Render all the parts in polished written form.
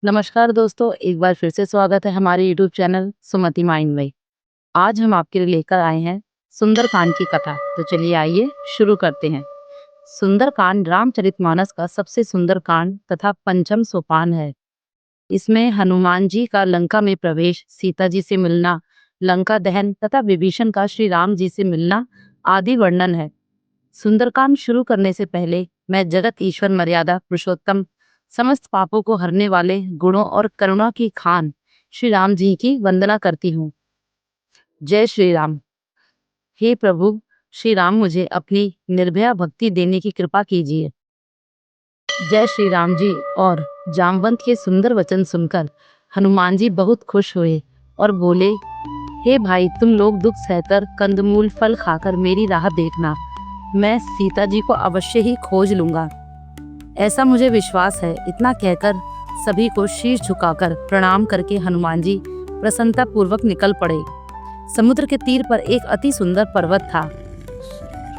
नमस्कार दोस्तों, एक बार फिर से स्वागत है हमारे यूट्यूब चैनल सुमति माइंड में। आज हम आपके लिए लेकर आए हैं सुंदरकांड की कथा। तो चलिए आइए शुरू करते हैं। सुंदरकांड रामचरितमानस का सबसे सुंदर कांड तथा पंचम सोपान है। इसमें हनुमान जी का लंका में प्रवेश, सीता जी से मिलना, लंका दहन तथा विभीषण का श्री राम जी से मिलना आदि वर्णन है। सुंदरकांड शुरू करने से पहले मैं जगत ईश्वर मर्यादा पुरुषोत्तम, समस्त पापों को हरने वाले, गुणों और करुणा की खान श्री राम जी की वंदना करती हूँ। जय श्री राम। हे प्रभु श्री राम, मुझे अपनी निर्भया भक्ति देने की कृपा कीजिए। जय श्री राम जी। और जामवंत के सुंदर वचन सुनकर हनुमान जी बहुत खुश हुए और बोले, हे भाई, तुम लोग दुख सहकर कंदमूल फल खाकर मेरी राह देखना। मैं सीता जी को अवश्य ही खोज लूंगा, ऐसा मुझे विश्वास है। इतना कहकर सभी को शीश झुकाकर प्रणाम करके हनुमान जी प्रसन्नता पूर्वक निकल पड़े। समुद्र के तीर पर एक अति सुंदर पर्वत था।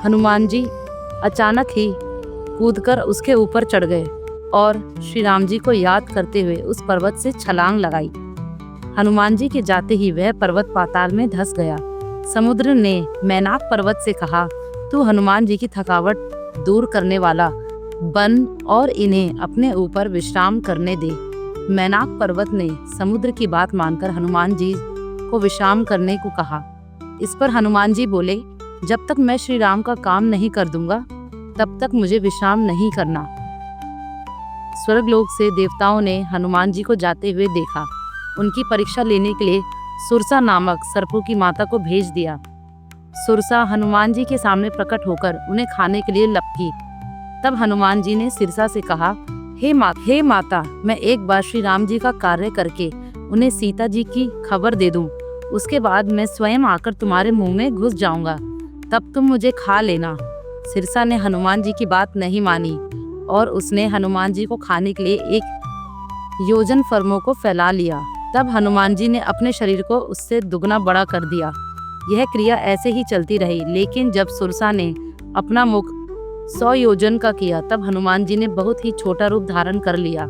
हनुमान जी अचानक ही कूदकर उसके ऊपर चढ़ गए और श्री राम जी को याद करते हुए उस पर्वत से छलांग लगाई। हनुमान जी के जाते ही वह पर्वत पाताल में धंस गया। समुद्र ने मैनाक पर्वत से कहा, तू हनुमान जी की थकावट दूर करने वाला बन और इन्हें अपने ऊपर विश्राम करने दे। मैनाक पर्वत ने समुद्र की बात मानकर हनुमान जी को विश्राम करने को कहा। इस पर हनुमान जी बोले, जब तक मैं श्री राम का काम नहीं कर दूंगा तब तक मुझे विश्राम नहीं करना। स्वर्गलोक से देवताओं ने हनुमान जी को जाते हुए देखा। उनकी परीक्षा लेने के लिए सुरसा नामक सर्पों की माता को भेज दिया। सुरसा हनुमान जी के सामने प्रकट होकर उन्हें खाने के लिए लपकी। तब हनुमान जी ने सिरसा से कहा, हे माता, मैं एक बार श्री राम जी का कार्य करके उन्हें सीता जी की खबर दे दूं, उसके बाद मैं स्वयं आकर तुम्हारे मुंह में घुस जाऊंगा, तब तुम मुझे खा लेना। सिरसा ने हनुमान जी की बात नहीं मानी और उसने हनुमान जी को खाने के लिए एक योजन फर्मों को फैला लिया। तब हनुमान जी ने अपने शरीर को उससे दुगना बड़ा कर दिया। यह क्रिया ऐसे ही चलती रही, लेकिन जब सुरसा ने अपना मुख 100 योजन का किया, तब हनुमान जी ने बहुत ही छोटा रूप धारण कर लिया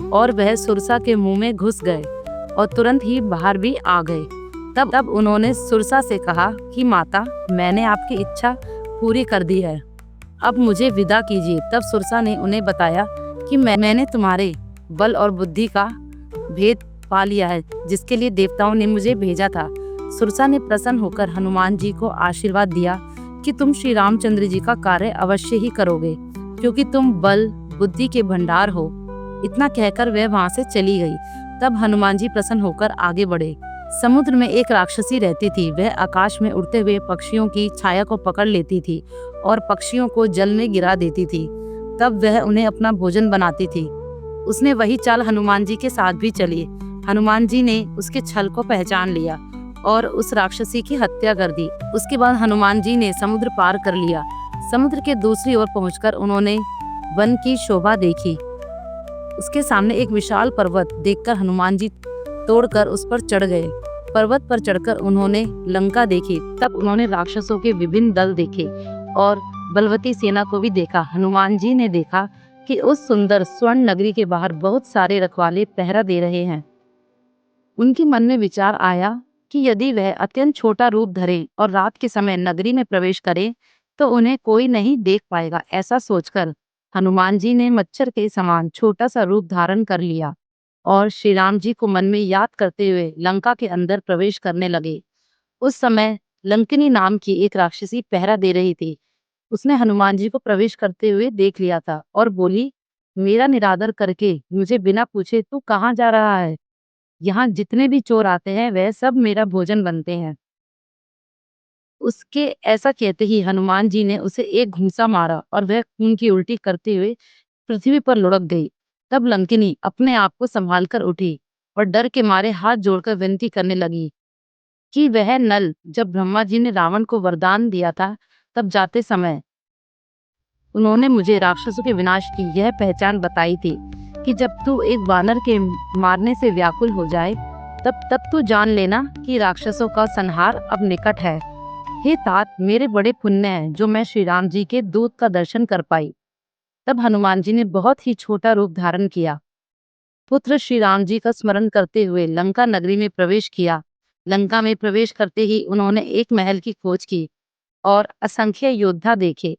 और वह सुरसा के मुंह में घुस गए और तुरंत ही बाहर भी आ गए। तब उन्होंने सुरसा से कहा कि माता, मैंने आपकी इच्छा पूरी कर दी है, अब मुझे विदा कीजिए। तब सुरसा ने उन्हें बताया कि मैंने तुम्हारे बल और बुद्धि का भेद पा लिया है, जिसके लिए देवताओं ने मुझे भेजा था। सुरसा ने प्रसन्न होकर हनुमान जी को आशीर्वाद दिया कि तुम श्री रामचंद्र जी का कार्य अवश्य ही करोगे, क्योंकि तुम बल बुद्धि के भंडार हो। इतना कहकर वह वहां से चली गई। तब हनुमान जी प्रसन्न होकर आगे बढ़े। समुद्र में एक राक्षसी रहती थी। वह आकाश में उड़ते हुए पक्षियों की छाया को पकड़ लेती थी और पक्षियों को जल में गिरा देती थी। तब वह उन्हें अपना भोजन बनाती थी। उसने वही चाल हनुमान जी के साथ भी चली। हनुमान जी ने उसके छल को पहचान लिया और उस राक्षसी की हत्या कर दी। उसके बाद हनुमान जी ने समुद्र पार कर लिया। समुद्र के दूसरी ओर पहुंचकर उन्होंने वन की शोभा देखी। उसके सामने एक विशाल पर्वत देखकर हनुमान जी तोड़कर उस पर चढ़ गए। पर्वत पर चढ़कर उन्होंने लंका देखी। तब उन्होंने राक्षसों के विभिन्न दल देखे और बलवती सेना को भी देखा। हनुमान जी ने देखा कि उस सुंदर स्वर्ण नगरी के बाहर बहुत सारे रखवाले पहरा दे रहे हैं। उनके मन में विचार आया कि यदि वह अत्यंत छोटा रूप धरे और रात के समय नगरी में प्रवेश करे तो उन्हें कोई नहीं देख पाएगा। ऐसा सोचकर हनुमान जी ने मच्छर के समान छोटा सा रूप धारण कर लिया और श्री राम जी को मन में याद करते हुए लंका के अंदर प्रवेश करने लगे। उस समय लंकिनी नाम की एक राक्षसी पहरा दे रही थी। उसने हनुमान जी को प्रवेश करते हुए देख लिया था और बोली, मेरा निरादर करके मुझे बिना पूछे तू कहाँ जा रहा है? यहाँ जितने भी चोर आते हैं वह सब मेरा भोजन बनते हैं। उसके ऐसा कहते ही हनुमान जी ने उसे एक घूंसा मारा और वह खून की उल्टी करते हुए पृथ्वी पर लुढ़क गई। तब लंकिनी अपने आप को संभाल कर उठी और डर के मारे हाथ जोड़कर विनती करने लगी कि वह नल, जब ब्रह्मा जी ने रावण को वरदान दिया था, तब जाते समय उन्होंने मुझे राक्षसों के विनाश की यह पहचान बताई थी कि जब तू एक वानर के मारने से व्याकुल हो जाए तब तू जान लेना कि राक्षसों का संहार अब निकट है। हे तात, मेरे बड़े पुण्य हैं जो मैं श्री राम जी के दूत का दर्शन कर पाई। तब हनुमान जी ने बहुत ही छोटा रूप धारण किया पुत्र श्री राम जी का स्मरण करते हुए लंका नगरी में प्रवेश किया। लंका में प्रवेश करते ही उन्होंने एक महल की खोज की और असंख्य योद्धा देखे।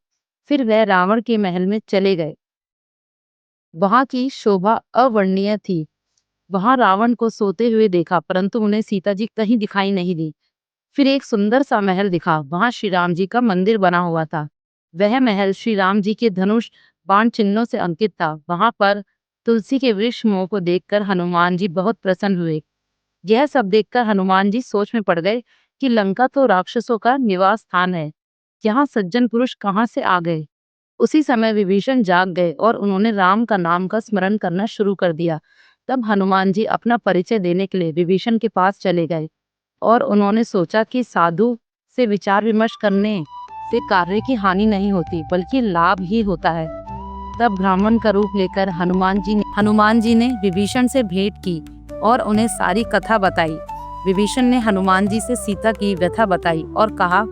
फिर वह रावण के महल में चले गए। वहां की शोभा अवर्णनीय थी। वहां रावण को सोते हुए देखा, परंतु उन्हें सीता जी कहीं दिखाई नहीं दी। फिर एक सुंदर सा महल दिखा। वहां श्री राम जी का मंदिर बना हुआ था। वह महल श्री राम जी के धनुष बाण चिन्हों से अंकित था। वहां पर तुलसी के वृक्ष मोह को देखकर हनुमान जी बहुत प्रसन्न हुए। यह सब देखकर हनुमान जी सोच में पड़ गए कि लंका तो राक्षसों का निवास स्थान है, यहाँ सज्जन पुरुष कहाँ से आ गए। उसी समय विभीषण जाग गए और उन्होंने राम का नाम का स्मरण करना शुरू कर दिया। तब हनुमान जी अपना परिचय देने के लिए विभीषण के पास चले गए और उन्होंने सोचा कि साधु से विचार विमर्श करने से कार्य की हानि नहीं होती, बल्कि लाभ ही होता है। तब ब्राह्मण का रूप लेकर हनुमान जी ने विभीषण से भेंट की और उन्हें सारी कथा बताई। विभीषण ने हनुमान जी से सीता की व्यथा बताई और कहा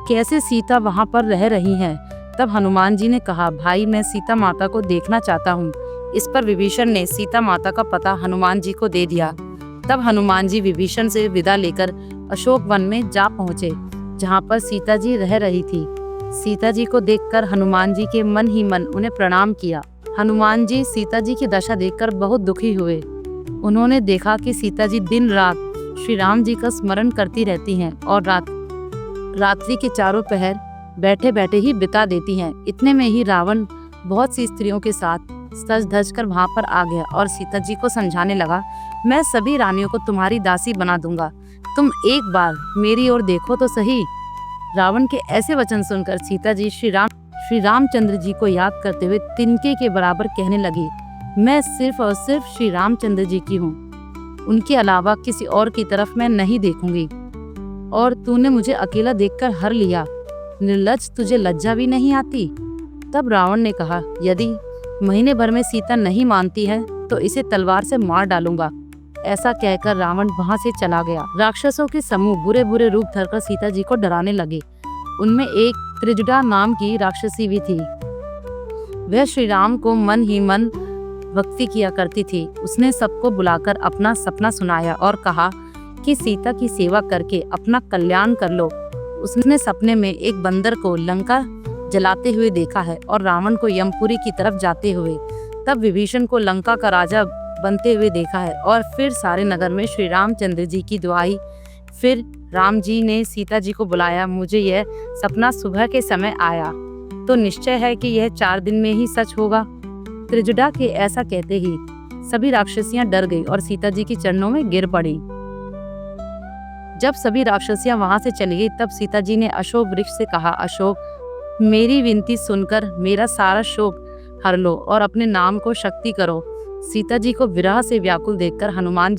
कैसे सीता वहां पर रह रही हैं। तब हनुमान जी ने कहा, भाई मैं सीता माता को देखना चाहता हूँ। इस पर विभीषण ने सीता माता का पता हनुमान जी को दे दिया। तब हनुमान जी विभीषण से विदा लेकर अशोक वन में जा पहुँचे, जहाँ पर सीता जी रह रही थी। सीता जी को देखकर हनुमान जी के मन ही मन उन्हें प्रणाम किया। हनुमान जी सीता जी की दशा देखकर बहुत दुखी हुए। उन्होंने देखा कि सीता जी दिन रात श्री राम जी का स्मरण करती रहती हैं और रात्रि के चारों पहर बैठे बैठे ही बिता देती हैं। इतने में ही रावण बहुत सी स्त्रियों के साथ सज धज कर वहां पर आ गया और सीता जी को समझाने लगा, मैं सभी रानियों को तुम्हारी दासी बना दूंगा, तुम एक बार मेरी ओर देखो तो सही। रावण के ऐसे वचन सुनकर सीता जी श्री रामचंद्र जी को याद करते हुए तिनके के बराबर कहने लगी, मैं सिर्फ और सिर्फ श्री रामचंद्र जी की हूँ, उनके अलावा किसी और की तरफ मैं नहीं देखूंगी। और तूने मुझे अकेला देखकर हर लिया, निर्लज्ज, तुझे लज्जा भी नहीं आती। तब रावण ने कहा, यदि महीने भर में सीता नहीं मानती है तो इसे तलवार से मार डालूंगा। ऐसा कहकर रावण वहां से चला गया। राक्षसों के समूह बुरे बुरे रूप धरकर सीता जी को डराने लगे। उनमें एक त्रिजटा नाम की राक्षसी भी थी। वह श्री राम को मन ही मन भक्ति किया करती थी। उसने सबको बुलाकर अपना सपना सुनाया और कहा कि सीता की सेवा करके अपना कल्याण कर लो। उसने सपने में एक बंदर को लंका जलाते हुए देखा है और रावण को यमपुरी की तरफ जाते हुए। तब विभीषण को लंका का राजा बनते हुए देखा है और फिर सारे नगर में श्री रामचंद्र जी की दुआई। फिर राम जी ने सीता जी को बुलाया। मुझे यह सपना सुबह के समय आया, तो निश्चय है कि यह 4 दिन में ही सच होगा। त्रिजटा के ऐसा कहते ही सभी राक्षसियां डर गई और सीता जी के चरणों में गिर पड़ी। जब सभी राक्षसियां वहां से चली गई, तब सीता जी ने अशोक वृक्ष से कहा, अशोक, मेरी विनती सुनकर मेरा सारा शोक हर लो और अपने नाम को शक्ति करो। सीता जी को विरह से व्याकुल देखकर हनुमान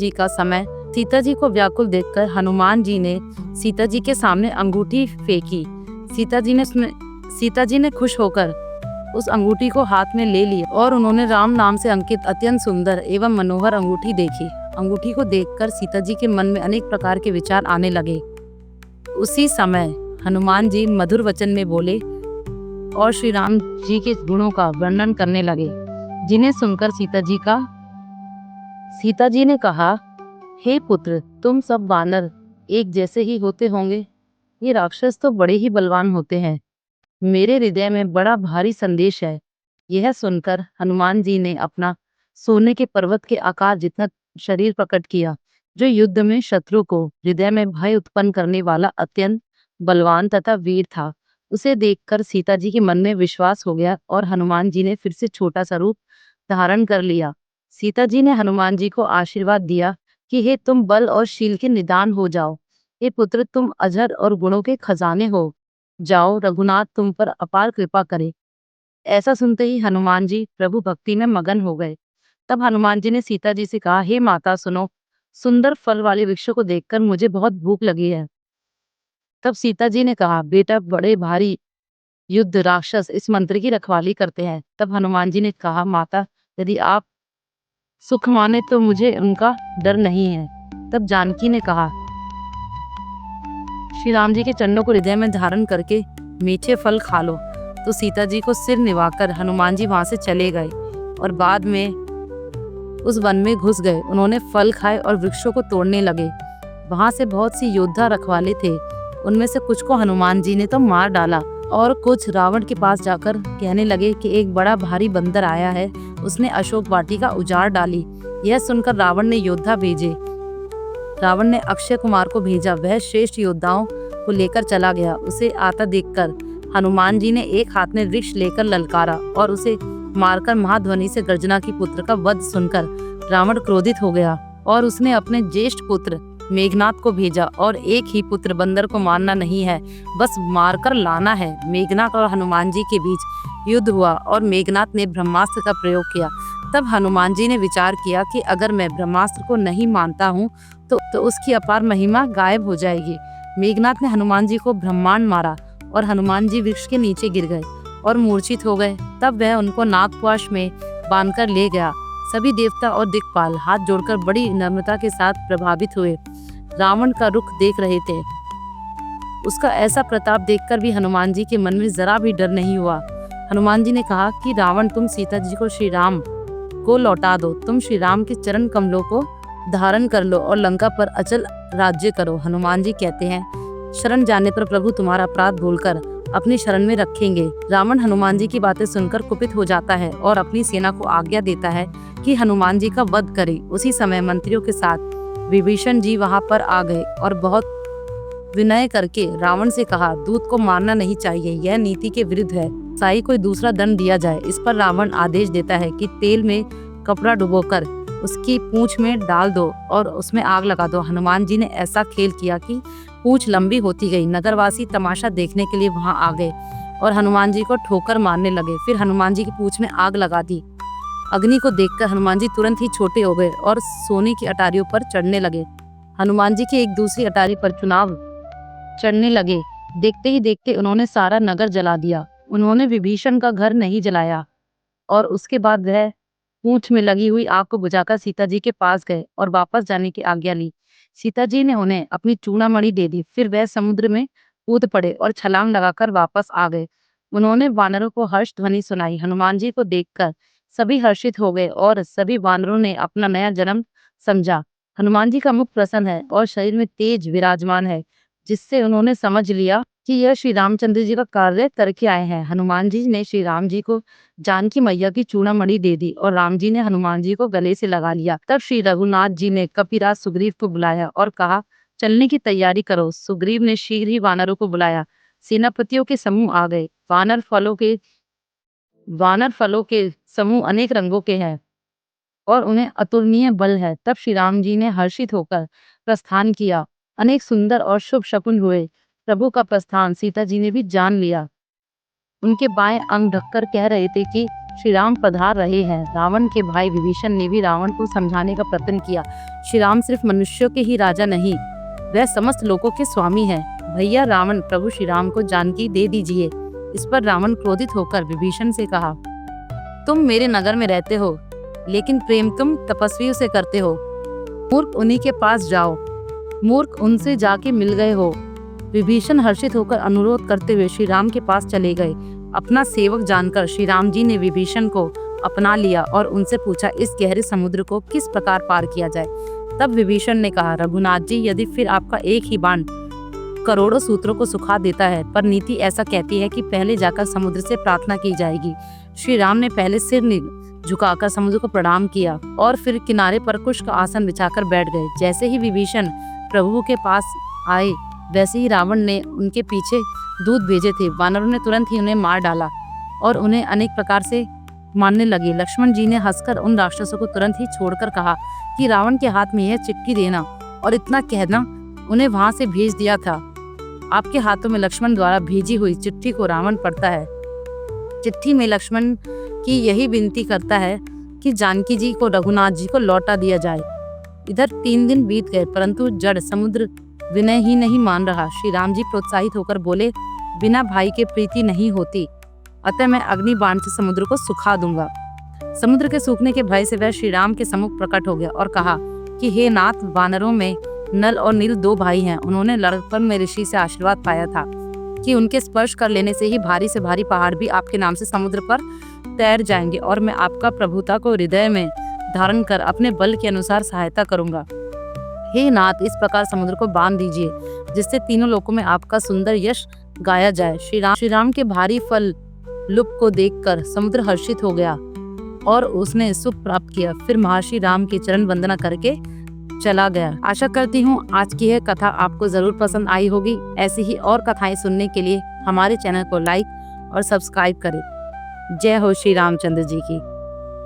जी ने सीता जी के सामने अंगूठी फेंकी। सीता जी ने खुश होकर उस अंगूठी को हाथ में ले लिया और उन्होंने राम नाम से अंकित अत्यंत सुंदर एवं मनोहर अंगूठी देखी। अंगूठी को देखकर सीता जी के मन में अनेक प्रकार के विचार आने लगे। उसी समय हनुमान जी मधुर वचन में बोले और श्री राम जी के गुणों का वर्णन करने लगे, जिन्हें सुनकर सीता जी ने कहा, हे पुत्र, तुम सब वानर एक जैसे ही होते होंगे। ये राक्षस तो बड़े ही बलवान होते हैं। मेरे हृदय में बड़ा भारी संदेश है। यह सुनकर हनुमान जी ने अपना सोने के पर्वत के आकार जितना शरीर प्रकट किया, जो युद्ध में शत्रु को हृदय में भय उत्पन्न करने वाला अत्यंत बलवान तथा वीर था। उसे देखकर सीता जी के मन में विश्वास हो गया और हनुमान जी ने फिर से छोटा सा रूप धारण कर लिया। सीता जी ने हनुमान जी को आशीर्वाद दिया कि हे तुम बल और शील के निदान हो जाओ। हे पुत्र, तुम अजर और गुणों के खजाने हो। जाओ, रघुनाथ तुम पर अपार कृपा करे। ऐसा सुनते ही हनुमान जी प्रभु भक्ति में मगन हो गए। तब हनुमान जी ने सीता जी से कहा, हे माता सुनो, सुंदर फल वाले वृक्षों को देखकर मुझे बहुत भूख लगी है। तब सीता जी ने कहा, बेटा, बड़े भारी युद्ध राक्षस इस मंत्र की रखवाली करते हैं। तब हनुमान जी ने कहा, माता, यदि आप सुख माने तो मुझे उनका डर नहीं है। तब जानकी ने कहा, श्री राम जी के चरणों को हृदय में धारण करके मीठे फल खा लो। तो सीता जी को सिर निभाकर हनुमान जी वहां से चले गए और बाद में उस वन में घुस गए। उन्होंने फल खाए और वृक्षों को तोड़ने लगे। वहां से बहुत सी योद्धा रखवाले थे। उनमें से कुछ को हनुमान जी ने तो मार डाला और कुछ रावण के पास जाकर कहने लगे कि एक बड़ा भारी बंदर आया है, उसने अशोक वाटिका उजाड़ डाली। यह सुनकर रावण ने योद्धा भेजे। रावण ने अक्षय कुमार को भेजा। वह श्रेष्ठ योद्धाओं को लेकर चला गया। उसे आता देखकर हनुमान जी ने एक हाथ में वृक्ष लेकर ललकारा और उसे मारकर महाध्वनि से गर्जना की पुत्र का वध सुनकर रावण क्रोधित हो गया और उसने अपने ज्येष्ठ पुत्र मेघनाथ को भेजा। और एक ही पुत्र बंदर को मारना नहीं है, बस मारकर लाना है। मेघनाथ और हनुमान जी के बीच युद्ध हुआ और मेघनाथ ने ब्रह्मास्त्र का प्रयोग किया। तब हनुमान जी ने विचार किया कि अगर मैं ब्रह्मास्त्र को नहीं मानता हूँ तो उसकी अपार महिमा गायब हो जाएगी। मेघनाथ ने हनुमान जी को ब्रह्मांड मारा और हनुमान जी वृक्ष के नीचे गिर गए और मूर्छित हो गए। तब वह उनको नागपाश में बांधकर ले गया। सभी देवता और दिक्पाल हाथ जोड़कर बड़ी नम्रता के साथ प्रभावित हुए रावण का रुख देख रहे थे। उसका ऐसा प्रताप देखकर भी हनुमान जी के मन में जरा भी डर नहीं हुआ। हनुमान जी ने कहा कि रावण, तुम सीता जी को श्री राम को लौटा दो। तुम श्री राम के चरण कमलों को धारण कर लो और लंका पर अचल राज्य करो। हनुमान जी कहते हैं, शरण जाने पर प्रभु तुम्हारा अपराध भूलकर अपनी शरण में रखेंगे। रावण हनुमान जी की बातें सुनकर कुपित हो जाता है और अपनी सेना को आज्ञा देता है कि हनुमान जी का वध करे। उसी समय मंत्रियों के साथ विभीषण जी वहां पर आ गए और बहुत विनय करके रावण से कहा, दूत को मारना नहीं चाहिए, यह नीति के विरुद्ध है। साई कोई दूसरा दंड दिया जाए। इस पर रावण आदेश देता है कि तेल में कपड़ा डुबोकर उसकी पूंछ में डाल दो और उसमें आग लगा दो। हनुमान जी ने ऐसा खेल किया कि पूंछ लंबी होती गई। नगरवासी तमाशा देखने के लिए वहां आ गए और हनुमान जी को ठोकर मारने लगे। फिर हनुमान जी की पूंछ में आग लगा दी। अग्नि को देखकर हनुमान जी तुरंत ही छोटे हो गए और सोने की अटारियों पर चढ़ने लगे। हनुमान जी की एक दूसरी अटारी पर चुनाव चढ़ने लगे। देखते ही देखते उन्होंने सारा नगर जला दिया। उन्होंने विभीषण का घर नहीं जलाया और उसके बाद वह पूंछ में लगी हुई आग को बुझाकर सीता जी के पास गए और वापस जाने की आज्ञा ली। सीता जी ने उन्हें अपनी चूड़ामणि दे दी। फिर वह समुद्र में कूद पड़े और छलांग लगाकर वापस आ गए। उन्होंने वानरों को हर्ष ध्वनि सुनाई। हनुमान जी को देखकर सभी हर्षित हो गए और सभी वानरों ने अपना नया जन्म समझा। हनुमान जी का मुख प्रसन्न है और शरीर में तेज विराजमान है, जिससे उन्होंने समझ लिया कि यह श्री रामचंद्र जी का कार्य करके आए हैं। हनुमान जी ने श्री राम जी को जानकी मैया की चूड़ामणि दे दी और राम जी ने हनुमान जी को गले से लगा लिया। तब श्री रघुनाथ जी ने कपिराज सुग्रीव को बुलाया और कहा, चलने की तैयारी करो। सुग्रीव ने शीघ्र ही वानरों को बुलाया। सेनापतियों के समूह आ गए। वानर फलों के समूह अनेक रंगों के हैं और उन्हें अतुलनीय बल है। तब श्री राम जी ने हर्षित होकर प्रस्थान किया। अनेक सुंदर और शुभ शकुन हुए। प्रभु का प्रस्थान सीता जी ने भी जान लिया। उनके बाएं अंग ढककर कह रहे थे कि श्री राम पधार रहे हैं। रावण के भाई विभीषण ने भी रावण को समझाने का प्रयत्न किया। श्री राम सिर्फ मनुष्यों के ही राजा नहीं, वह समस्त लोगों के स्वामी हैं। भैया रावण, प्रभु श्री राम को जानकी दे दीजिए। इस पर रावण क्रोधित होकर विभीषण से कहा, तुम मेरे नगर में रहते हो, लेकिन प्रेम तुम तपस्वियों से करते हो। मूर्ख उन्हीं के पास जाओ। मूर्ख उनसे जाके मिल गए हो। विभीषण हर्षित होकर अनुरोध करते हुए श्री राम के पास चले गए। अपना सेवक जानकर श्री राम जी ने विभीषण को अपना लिया और उनसे पूछा, इस गहरे समुद्र को किस प्रकार पार किया जाए। तब विभीषण ने कहा, रघुनाथ जी, यदि फिर आपका एक ही बाण करोड़ों सूत्रों को सुखा देता है, पर नीति ऐसा कहती है कि पहले जाकर समुद्र से प्रार्थना की जाएगी। श्री राम ने पहले सिर झुकाकर समुद्र को प्रणाम किया और फिर किनारे पर कुश का आसन बिछाकर बैठ गए। जैसे ही विभीषण प्रभु के पास आए, वैसे ही रावण ने उनके पीछे दूत भेजे थे। वानरों ने तुरंत ही उन्हें मार डाला और उन्हें अनेक प्रकार से मारने लगे। लक्ष्मण जी ने हंसकर उन राक्षसों को तुरंत ही छोड़कर कहा कि रावण के हाथ में यह चिट्ठी देना और इतना कहना, उन्हें वहां से भेज दिया था। आपके हाथों में लक्ष्मण द्वारा भेजी हुई चिट्ठी को रावण पढ़ता है। चिट्ठी में लक्ष्मण की यही विनती करता है कि जानकी जी को रघुनाथ जी को लौटा दिया जाए। इधर 3 दिन बीत गए, परंतु जड़ समुद्र विनय ही नहीं मान रहा। श्री राम जी प्रोत्साहित होकर बोले, बिना भाई के प्रीति नहीं होती, अतः मैं अग्नि बाण से समुद्र को सुखा दूंगा। समुद्र के सूखने के भय से वह श्री राम के सम्मुख प्रकट हो गया और कहा कि हे नाथ, वानरों में नल और नील 2 भाई हैं। उन्होंने लड़कपन में ऋषि से आशीर्वाद पाया था कि उनके स्पर्श कर लेने से ही भारी से भारी पहाड़ भी आपके नाम से समुद्र पर तैर जाएंगे और मैं आपका प्रभुता को हृदय में धारण कर अपने बल के अनुसार सहायता करूंगा। हे नाथ, इस प्रकार समुद्र को बांध दीजिए जिससे तीनों लोकों में आपका सुंदर यश गाया जाए। श्री राम के भारी फल लुप को देखकर समुद्र हर्षित हो गया और उसने सुख प्राप्त किया। फिर महर्षि राम की चरण वंदना करके चला गया। आशा करती हूँ आज की यह कथा आपको जरूर पसंद आई होगी। ऐसी ही और कथाएं सुनने के लिए हमारे चैनल को लाइक और सब्सक्राइब करें। जय हो श्री रामचंद्र जी की।